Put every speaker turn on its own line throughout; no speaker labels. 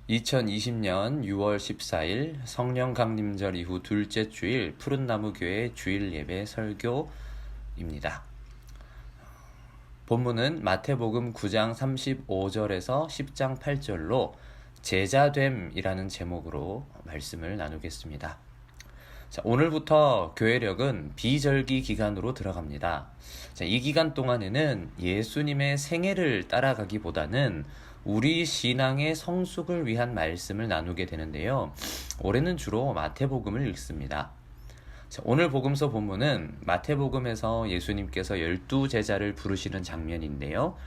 2020년 6월 14일 성령 강림절 이후 둘째 주일 푸른나무교회 주일 예배 설교입니다. 본문은 마태복음 9장 35절에서 10장 8절로 제자됨이라는 제목으로 말씀을 나누겠습니다. 자, 오늘부터 교회력은 비절기 기간으로 들어갑니다. 자, 이 기간 동안에는 예수님의 생애를 따라가기보다는 우리 신앙의 성숙을 위한 말씀을 나누게 되는데요. 올해는 주로 마태복음을 읽습니다. 자, 오늘 복음서 본문은 마태복음에서 예수님께서 12제자를 부르시는 장면인데요.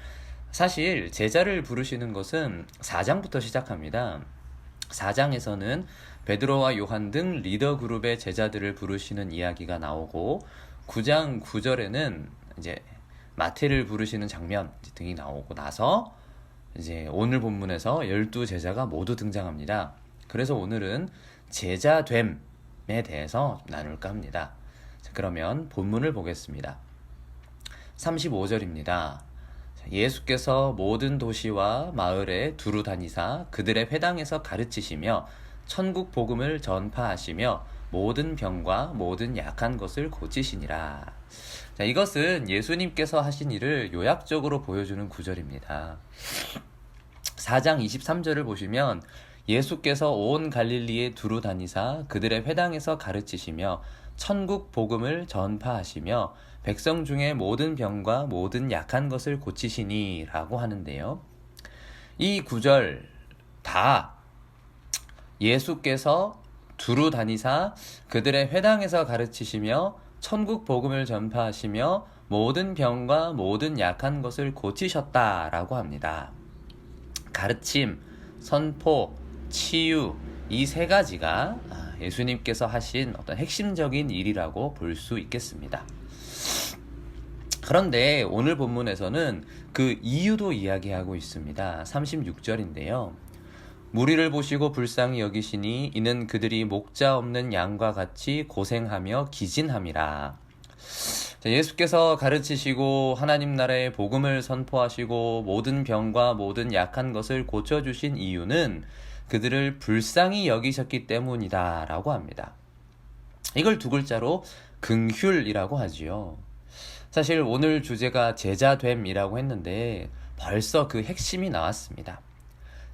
사실 제자를 부르시는 것은 4장부터 시작합니다. 4장에서는 베드로와 요한 등 리더 그룹의 제자들을 부르시는 이야기가 나오고 9장 9절에는 이제 마태를 부르시는 장면 등이 나오고 나서 이제 오늘 본문에서 12제자가 모두 등장합니다. 그래서 오늘은 제자됨에 대해서 나눌까 합니다. 자, 그러면 본문을 보겠습니다. 35절입니다. 예수께서 모든 도시와 마을에 두루 다니사 그들의 회당에서 가르치시며 천국 복음을 전파하시며 모든 병과 모든 약한 것을 고치시니라. 자, 이것은 예수님께서 하신 일을 요약적으로 보여주는 구절입니다. 4장 23절을 보시면 예수께서 온 갈릴리에 두루 다니사 그들의 회당에서 가르치시며 천국 복음을 전파하시며 백성 중에 모든 병과 모든 약한 것을 고치시니 라고 하는데요. 이 구절 다 예수께서 두루 다니사 그들의 회당에서 가르치시며 천국 복음을 전파하시며 모든 병과 모든 약한 것을 고치셨다라고 합니다. 가르침, 선포, 치유 이 세 가지가 예수님께서 하신 어떤 핵심적인 일이라고 볼 수 있겠습니다. 그런데 오늘 본문에서는 그 이유도 이야기하고 있습니다. 36절인데요. 무리를 보시고 불쌍히 여기시니 이는 그들이 목자 없는 양과 같이 고생하며 기진함이라. 예수께서 가르치시고 하나님 나라의 복음을 선포하시고 모든 병과 모든 약한 것을 고쳐주신 이유는 그들을 불쌍히 여기셨기 때문이다 라고 합니다. 이걸 두 글자로 긍휼이라고 하지요. 사실 오늘 주제가 제자됨이라고 했는데 벌써 그 핵심이 나왔습니다.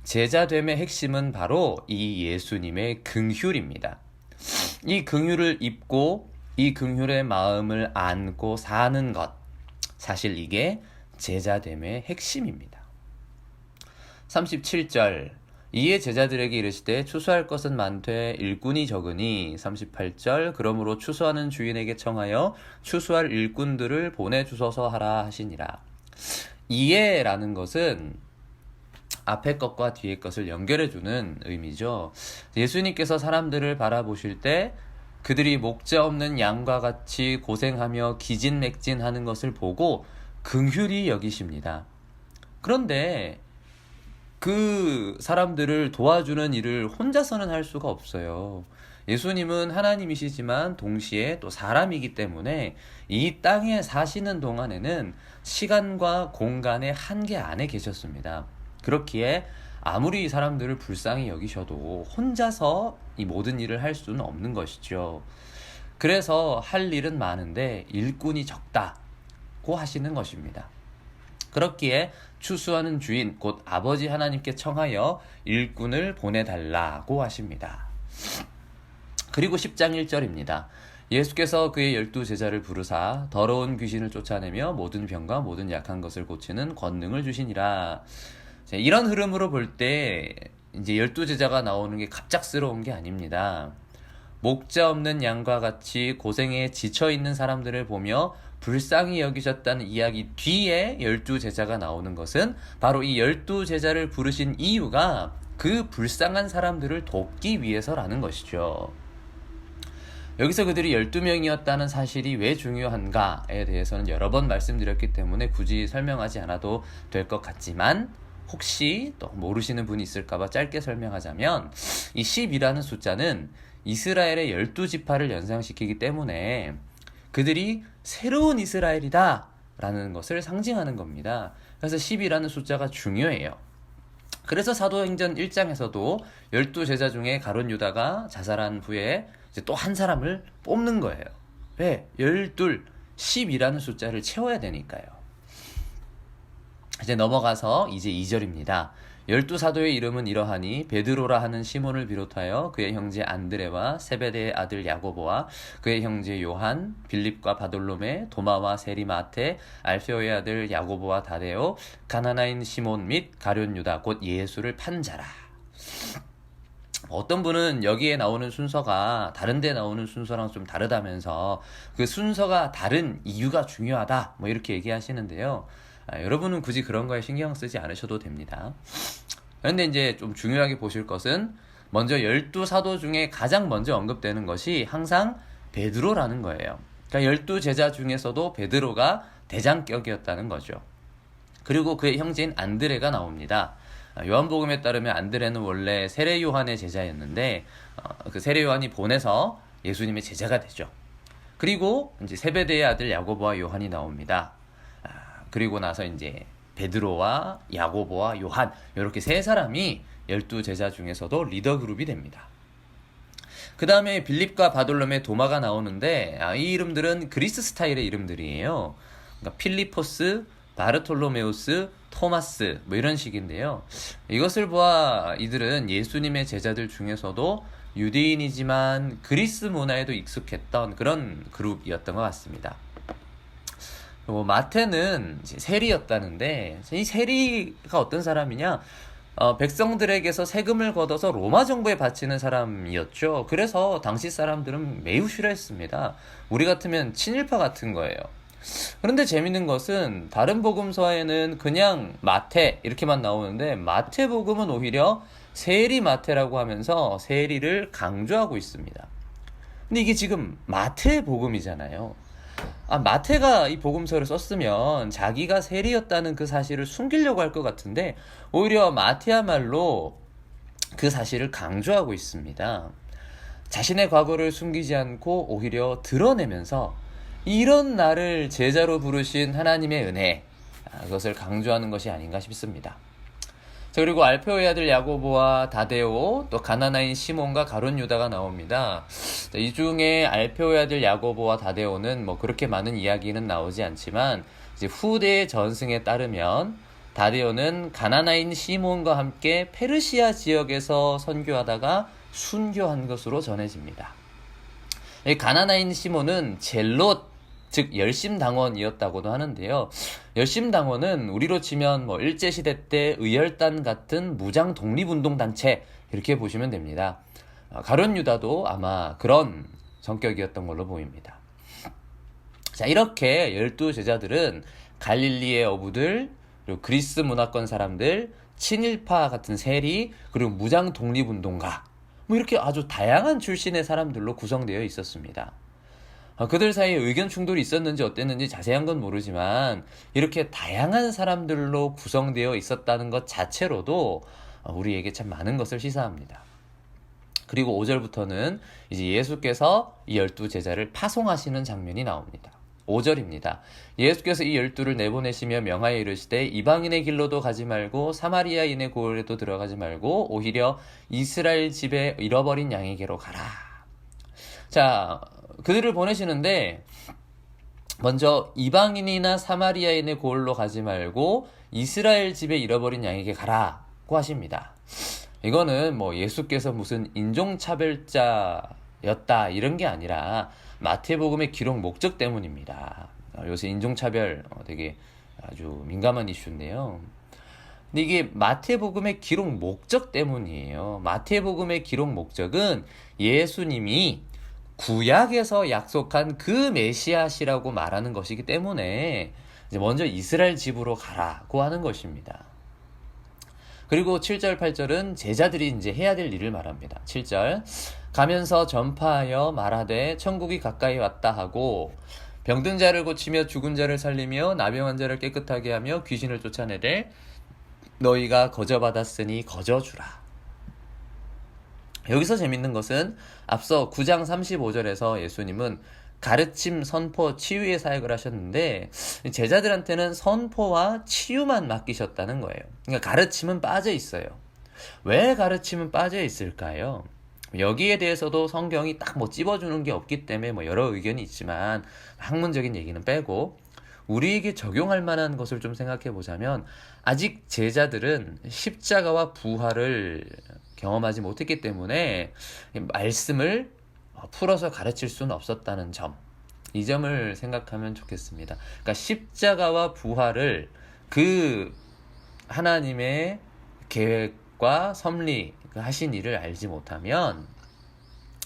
제자됨의 핵심은 바로 이 예수님의 긍휼입니다. 이 긍휼을 입고 이 긍휼의 마음을 안고 사는 것, 사실 이게 제자됨의 핵심입니다. 37절 이에 제자들에게 이르시되 추수할 것은 많되 일꾼이 적으니 38절 그러므로 추수하는 주인에게 청하여 추수할 일꾼들을 보내주소서 하라 하시니라. 이에라는 것은 앞에 것과 뒤에 것을 연결해주는 의미죠. 예수님께서 사람들을 바라보실 때 그들이 목자 없는 양과 같이 고생하며 기진맥진하는 것을 보고 긍휼히 여기십니다. 그런데 그 사람들을 도와주는 일을 혼자서는 할 수가 없어요. 예수님은 하나님이시지만 동시에 또 사람이기 때문에 이 땅에 사시는 동안에는 시간과 공간의 한계 안에 계셨습니다. 그렇기에 아무리 사람들을 불쌍히 여기셔도 혼자서 이 모든 일을 할 수는 없는 것이죠. 그래서 할 일은 많은데 일꾼이 적다고 하시는 것입니다. 그렇기에 추수하는 주인 곧 아버지 하나님께 청하여 일꾼을 보내달라고 하십니다. 그리고 10장 1절입니다. 예수께서 그의 12제자를 부르사 더러운 귀신을 쫓아내며 모든 병과 모든 약한 것을 고치는 권능을 주시니라. 이런 흐름으로 볼 때 이제 12제자가 나오는 게 갑작스러운 게 아닙니다. 목자 없는 양과 같이 고생에 지쳐있는 사람들을 보며 불쌍히 여기셨다는 이야기 뒤에 12제자가 나오는 것은 바로 이 12제자를 부르신 이유가 그 불쌍한 사람들을 돕기 위해서라는 것이죠. 여기서 그들이 12명이었다는 사실이 왜 중요한가에 대해서는 여러 번 말씀드렸기 때문에 굳이 설명하지 않아도 될 것 같지만 혹시 또 모르시는 분이 있을까봐 짧게 설명하자면 이 10이라는 숫자는 이스라엘의 12지파를 연상시키기 때문에 그들이 새로운 이스라엘이다 라는 것을 상징하는 겁니다. 그래서 10이라는 숫자가 중요해요. 그래서 사도행전 1장에서도 12제자 중에 가룟 유다가 자살한 후에 이제 또 한 사람을 뽑는 거예요. 왜? 12, 10이라는 숫자를 채워야 되니까요. 이제 넘어가서 이제 2절입니다. 12사도의 이름은 이러하니 베드로라 하는 시몬을 비롯하여 그의 형제 안드레와 세베대의 아들 야고보와 그의 형제 요한, 빌립과 바돌로메, 도마와 세리마테, 알페오의 아들 야고보와 다데오, 가나나인 시몬 및 가룟 유다 곧 예수를 판 자라. 어떤 분은 여기에 나오는 순서가 다른 데 나오는 순서랑 좀 다르다면서 그 순서가 다른 이유가 중요하다 뭐 이렇게 얘기하시는데요. 여러분은 굳이 그런 거에 신경 쓰지 않으셔도 됩니다. 그런데 이제 좀 중요하게 보실 것은 먼저 12사도 중에 가장 먼저 언급되는 것이 항상 베드로라는 거예요. 그러니까 12제자 중에서도 베드로가 대장격이었다는 거죠. 그리고 그의 형제인 안드레가 나옵니다. 요한복음에 따르면 안드레는 원래 세례 요한의 제자였는데 그 세례 요한이 보내서 예수님의 제자가 되죠. 그리고 이제 세베대의 아들 야고보와 요한이 나옵니다. 그리고 나서 이제 베드로와 야고보와 요한 이렇게 세 사람이 12제자 중에서도 리더 그룹이 됩니다. 그 다음에 빌립과 바돌로메, 도마가 나오는데 이 이름들은 그리스 스타일의 이름들이에요. 그러니까 필리포스, 바르톨로메우스, 토마스 뭐 이런 식인데요. 이것을 보아 이들은 예수님의 제자들 중에서도 유대인이지만 그리스 문화에도 익숙했던 그런 그룹이었던 것 같습니다. 마태는 세리였다는데 이 세리가 어떤 사람이냐? 백성들에게서 세금을 걷어서 로마 정부에 바치는 사람이었죠. 그래서 당시 사람들은 매우 싫어했습니다. 우리 같으면 친일파 같은 거예요. 그런데 재밌는 것은 다른 복음서에는 그냥 마태 이렇게만 나오는데 마태복음은 오히려 세리 마태라고 하면서 세리를 강조하고 있습니다. 근데 이게 지금 마태복음이잖아요. 마태가 이 복음서를 썼으면 자기가 세리였다는 그 사실을 숨기려고 할 것 같은데 오히려 마태야말로 그 사실을 강조하고 있습니다. 자신의 과거를 숨기지 않고 오히려 드러내면서 이런 나를 제자로 부르신 하나님의 은혜, 그것을 강조하는 것이 아닌가 싶습니다. 자, 그리고 알페오의 아들 야고보와 다데오, 또 가나나인 시몬과 가룟 유다가 나옵니다. 자, 이 중에 알페오의 아들 야고보와 다데오는 뭐 그렇게 많은 이야기는 나오지 않지만 이제 후대의 전승에 따르면 다데오는 가나나인 시몬과 함께 페르시아 지역에서 선교하다가 순교한 것으로 전해집니다. 이 가나나인 시몬은 젤롯, 즉 열심당원이었다고도 하는데요. 열심당원은 우리로 치면 뭐 일제시대 때 의열단 같은 무장 독립운동단체 이렇게 보시면 됩니다. 가룟 유다도 아마 그런 성격이었던 걸로 보입니다. 자, 이렇게 12제자들은 갈릴리의 어부들, 그리고 그리스 문화권 사람들, 친일파 같은 세리, 그리고 무장 독립운동가 뭐 이렇게 아주 다양한 출신의 사람들로 구성되어 있었습니다. 그들 사이에 의견 충돌이 있었는지 어땠는지 자세한 건 모르지만 이렇게 다양한 사람들로 구성되어 있었다는 것 자체로도 우리에게 참 많은 것을 시사합니다. 그리고 5절부터는 이제 예수께서 이 12제자를 파송하시는 장면이 나옵니다. 5절입니다. 예수께서 이 12를 내보내시며 명하여 이르시되 이방인의 길로도 가지 말고 사마리아인의 고을에도 들어가지 말고 오히려 이스라엘 집에 잃어버린 양에게로 가라. 자, 그들을 보내시는데 먼저 이방인이나 사마리아인의 고을로 가지 말고 이스라엘 집에 잃어버린 양에게 가라고 하십니다. 이거는 뭐 예수께서 무슨 인종차별자였다 이런 게 아니라 마태복음의 기록 목적 때문입니다. 요새 인종차별 되게 아주 민감한 이슈인데요. 근데 이게 마태복음의 기록 목적 때문이에요. 마태복음의 기록 목적은 예수님이 구약에서 약속한 그 메시아시라고 말하는 것이기 때문에 이제 먼저 이스라엘 집으로 가라고 하는 것입니다. 그리고 7절, 8절은 제자들이 이제 해야 될 일을 말합니다. 7절, 가면서 전파하여 말하되 천국이 가까이 왔다 하고 병든 자를 고치며 죽은 자를 살리며 나병한 자를 깨끗하게 하며 귀신을 쫓아내되 너희가 거저받았으니 거저주라. 여기서 재밌는 것은 앞서 9장 35절에서 예수님은 가르침, 선포, 치유의 사역을 하셨는데 제자들한테는 선포와 치유만 맡기셨다는 거예요. 그러니까 가르침은 빠져 있어요. 왜 가르침은 빠져 있을까요? 여기에 대해서도 성경이 딱 뭐 찝어주는 게 없기 때문에 뭐 여러 의견이 있지만 학문적인 얘기는 빼고 우리에게 적용할 만한 것을 좀 생각해 보자면 아직 제자들은 십자가와 부활을 경험하지 못했기 때문에 말씀을 풀어서 가르칠 수는 없었다는 점, 이 점을 생각하면 좋겠습니다. 그러니까 십자가와 부활을 그 하나님의 계획과 섭리 하신 일을 알지 못하면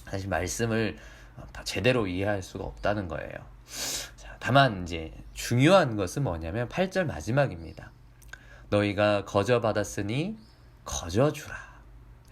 사실 말씀을 다 제대로 이해할 수가 없다는 거예요. 자, 다만 이제 중요한 것은 뭐냐면 8절 마지막입니다. 너희가 거저 받았으니 거저 주라.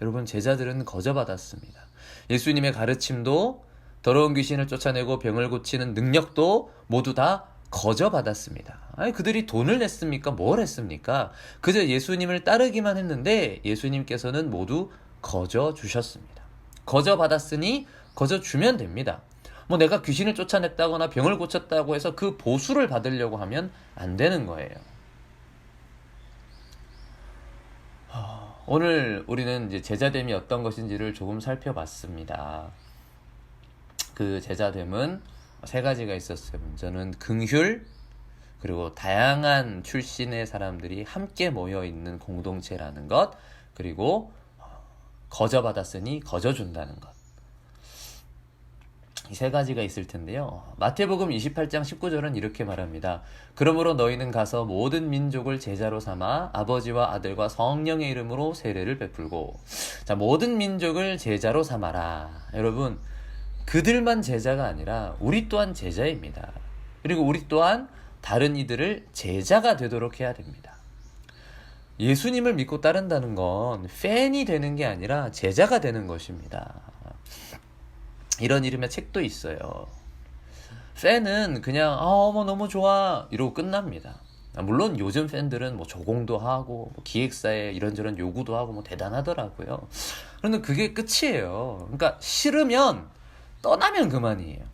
여러분, 제자들은 거저 받았습니다. 예수님의 가르침도 더러운 귀신을 쫓아내고 병을 고치는 능력도 모두 다 거저 받았습니다. 아니, 그들이 돈을 냈습니까? 뭘 했습니까? 그저 예수님을 따르기만 했는데 예수님께서는 모두 거저 주셨습니다. 거저 받았으니 거저 주면 됩니다. 뭐 내가 귀신을 쫓아냈다거나 병을 고쳤다고 해서 그 보수를 받으려고 하면 안 되는 거예요. 오늘 우리는 이제 제자됨이 어떤 것인지를 조금 살펴봤습니다. 그 제자됨은 세 가지가 있었어요. 저는 긍휼, 그리고 다양한 출신의 사람들이 함께 모여 있는 공동체라는 것, 그리고 거저 받았으니 거저 준다는 것. 이 세 가지가 있을 텐데요. 마태복음 28장 19절은 이렇게 말합니다. 그러므로 너희는 가서 모든 민족을 제자로 삼아 아버지와 아들과 성령의 이름으로 세례를 베풀고. 자, 모든 민족을 제자로 삼아라. 여러분, 그들만 제자가 아니라 우리 또한 제자입니다. 그리고 우리 또한 다른 이들을 제자가 되도록 해야 됩니다. 예수님을 믿고 따른다는 건 팬이 되는 게 아니라 제자가 되는 것입니다. 이런 이름의 책도 있어요. 팬은 그냥 어머 너무 좋아 이러고 끝납니다. 물론 요즘 팬들은 뭐 조공도 하고 뭐 기획사에 이런저런 요구도 하고 뭐 대단하더라고요. 그런데 그게 끝이에요. 그러니까 싫으면 떠나면 그만이에요.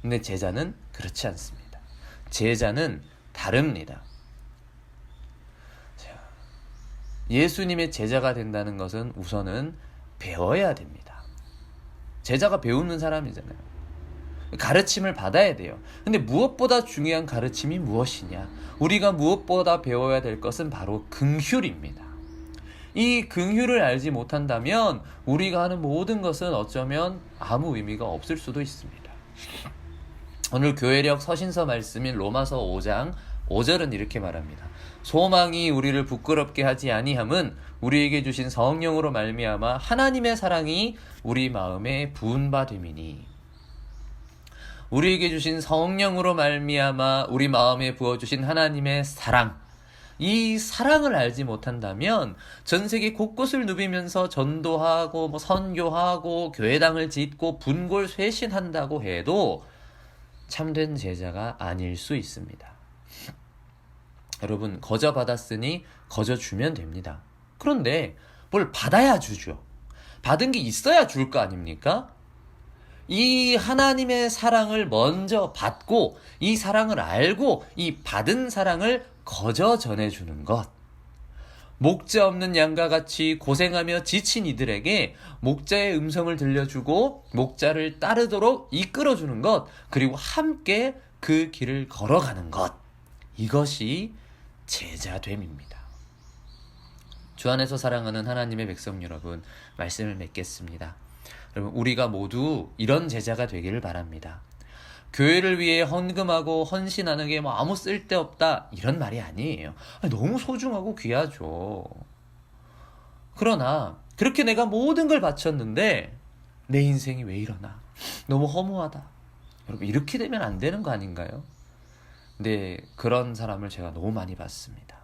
근데 제자는 그렇지 않습니다. 제자는 다릅니다. 예수님의 제자가 된다는 것은 우선은 배워야 됩니다. 제자가 배우는 사람이잖아요. 가르침을 받아야 돼요. 근데 무엇보다 중요한 가르침이 무엇이냐? 우리가 무엇보다 배워야 될 것은 바로 긍휼입니다. 이 긍휼을 알지 못한다면 우리가 하는 모든 것은 어쩌면 아무 의미가 없을 수도 있습니다. 오늘 교회력 서신서 말씀인 로마서 5장 5절은 이렇게 말합니다. 소망이 우리를 부끄럽게 하지 아니함은 우리에게 주신 성령으로 말미암아 하나님의 사랑이 우리 마음에 부은 바 됨이니. 우리에게 주신 성령으로 말미암아 우리 마음에 부어주신 하나님의 사랑, 이 사랑을 알지 못한다면 전 세계 곳곳을 누비면서 전도하고 뭐 선교하고 교회당을 짓고 분골 쇄신한다고 해도 참된 제자가 아닐 수 있습니다. 여러분, 거저 받았으니 거저 주면 됩니다. 그런데 뭘 받아야 주죠. 받은 게 있어야 줄 거 아닙니까? 이 하나님의 사랑을 먼저 받고 이 사랑을 알고 이 받은 사랑을 거저 전해주는 것. 목자 없는 양과 같이 고생하며 지친 이들에게 목자의 음성을 들려주고 목자를 따르도록 이끌어주는 것, 그리고 함께 그 길을 걸어가는 것. 이것이 제자됨입니다. 주 안에서 사랑하는 하나님의 백성 여러분, 말씀을 맺겠습니다. 여러분, 우리가 모두 이런 제자가 되기를 바랍니다. 교회를 위해 헌금하고 헌신하는 게 뭐 아무 쓸데없다 이런 말이 아니에요. 너무 소중하고 귀하죠. 그러나 그렇게 내가 모든 걸 바쳤는데 내 인생이 왜 이러나, 너무 허무하다. 여러분, 이렇게 되면 안 되는 거 아닌가요? 근데 그런 사람을 제가 너무 많이 봤습니다.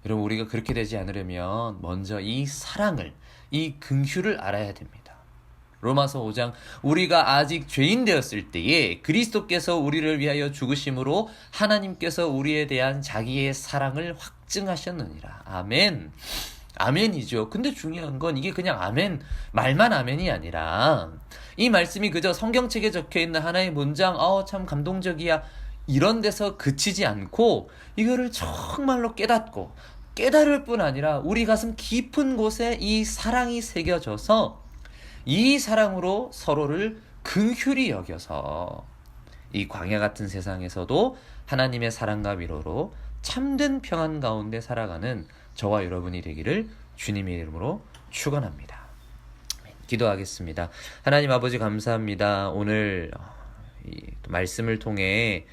여러분, 우리가 그렇게 되지 않으려면 먼저 이 사랑을, 이 긍휼을 알아야 됩니다. 로마서 5장, 우리가 아직 죄인 되었을 때에 그리스도께서 우리를 위하여 죽으심으로 하나님께서 우리에 대한 자기의 사랑을 확증하셨느니라. 아멘. 아멘이죠. 근데 중요한 건 이게 그냥 아멘, 말만 아멘이 아니라 이 말씀이 그저 성경책에 적혀 있는 하나의 문장, 참 감동적이야. 이런 데서 그치지 않고 이거를 정말로 깨닫고 깨달을 뿐 아니라 우리 가슴 깊은 곳에 이 사랑이 새겨져서 이 사랑으로 서로를 긍휼히 여겨서 이 광야 같은 세상에서도 하나님의 사랑과 위로로 참된 평안 가운데 살아가는 저와 여러분이 되기를 주님의 이름으로 축원합니다. 기도하겠습니다. 하나님 아버지 감사합니다. 오늘 이 말씀을 통해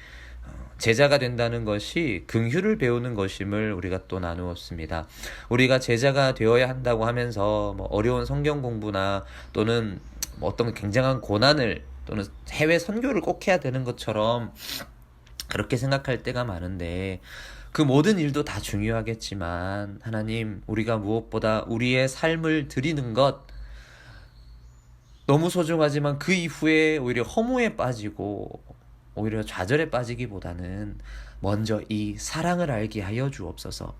제자가 된다는 것이 긍휼을 배우는 것임을 우리가 또 나누었습니다. 우리가 제자가 되어야 한다고 하면서 어려운 성경 공부나 또는 어떤 굉장한 고난을 또는 해외 선교를 꼭 해야 되는 것처럼 그렇게 생각할 때가 많은데 그 모든 일도 다 중요하겠지만 하나님, 우리가 무엇보다 우리의 삶을 드리는 것 너무 소중하지만 그 이후에 오히려 허무에 빠지고 오히려 좌절에 빠지기보다는 먼저 이 사랑을 알게 하여 주옵소서.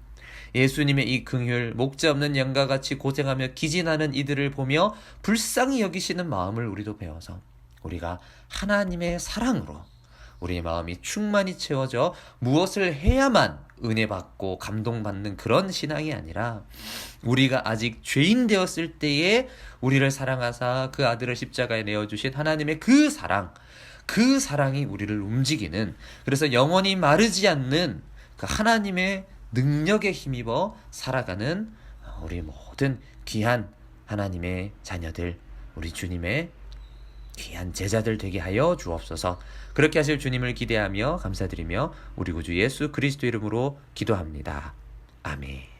예수님의 이 긍휼, 목자 없는 양과 같이 고생하며 기진하는 이들을 보며 불쌍히 여기시는 마음을 우리도 배워서 우리가 하나님의 사랑으로 우리의 마음이 충만히 채워져 무엇을 해야만 은혜 받고 감동받는 그런 신앙이 아니라 우리가 아직 죄인 되었을 때에 우리를 사랑하사 그 아들을 십자가에 내어주신 하나님의 그 사랑이 우리를 움직이는, 그래서 영원히 마르지 않는 그 하나님의 능력에 힘입어 살아가는 우리 모든 귀한 하나님의 자녀들, 우리 주님의 귀한 제자들 되게 하여 주옵소서. 그렇게 하실 주님을 기대하며 감사드리며 우리 구주 예수 그리스도 이름으로 기도합니다. 아멘.